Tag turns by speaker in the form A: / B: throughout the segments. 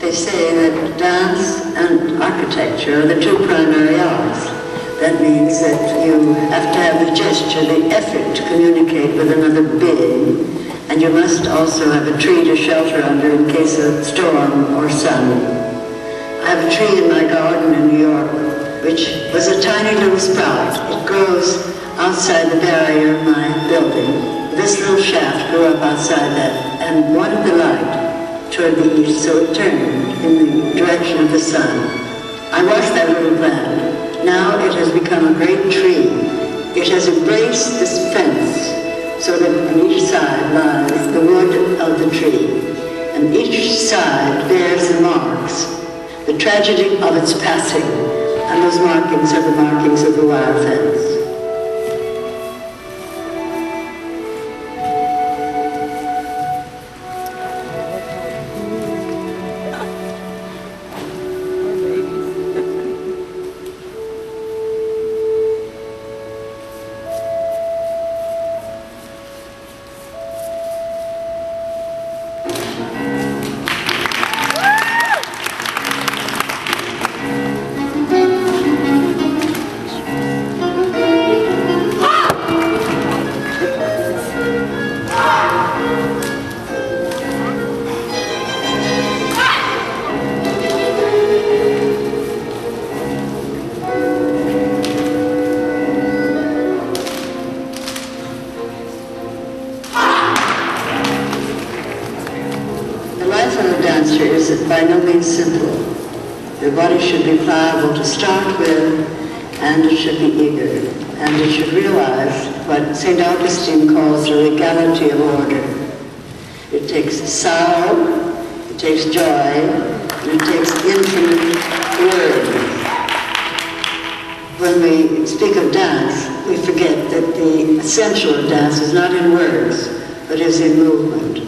A: They say that dance and architecture are the two primary arts. That means that you have to have the gesture, the effort to communicate with another being, and you must also have a tree to shelter under in case of storm or sun. I have a tree in my garden in New York, which was a tiny little sprout. It grows outside the barrier of my building. This little shaft grew up outside that and wanted the light toward the east, so it turned in the direction of the sun. I watched that little plant. Now it has become a great tree. It has embraced this fence, so that on each side lies the wood of the tree, and each side bears the marks, the tragedy of its passing, and those markings are the markings of the wire fence. By no means simple. The body should be pliable to start with, and it should be eager, and it should realize what St. Augustine calls the legality of order. It takes sorrow, it takes joy, and it takes infinite word. When we speak of dance, we forget that the essential of dance is not in words, but is in movement.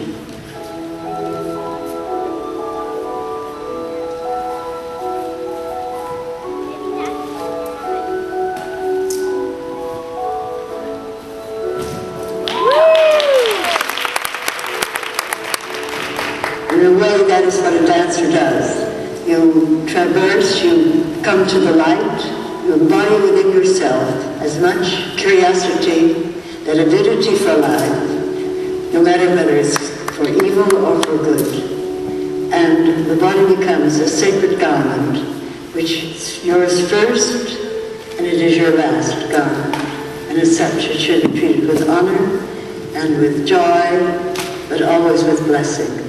A: That is what a dancer does. You traverse, you come to the light, you embody within yourself as much curiosity, that avidity for life, no matter whether it's for evil or for good. And the body becomes a sacred garment, which is yours first, and it is your last garment. And as such, it should be treated with honor and with joy, but always with blessing.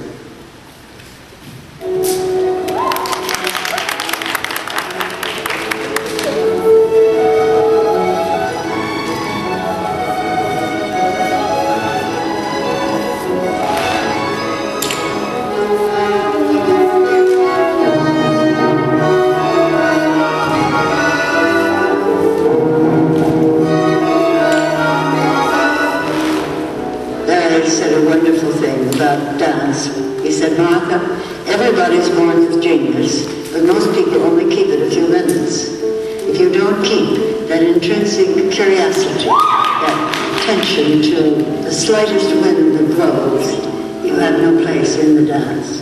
A: Everybody's born with genius, but most people only keep it a few minutes. If you don't keep that intrinsic curiosity, that attention to the slightest wind that blows, you have no place in the dance.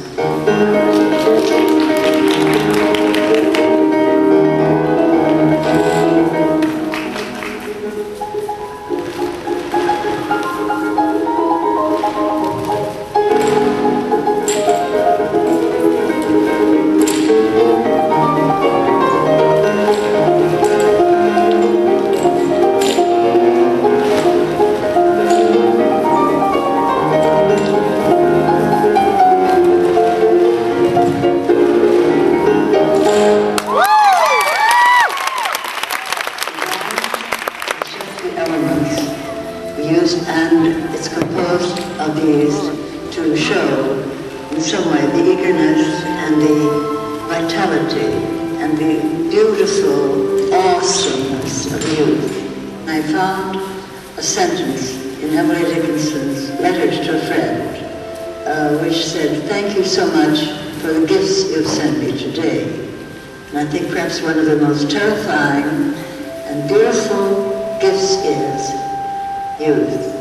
A: And it's composed of these to show in some way the eagerness and the vitality and the beautiful awesomeness of youth. I found a sentence in Emily Dickinson's Letters to a Friend, which said, "Thank you so much for the gifts you've sent me today." And I think perhaps one of the most terrifying and beautiful gifts is youth.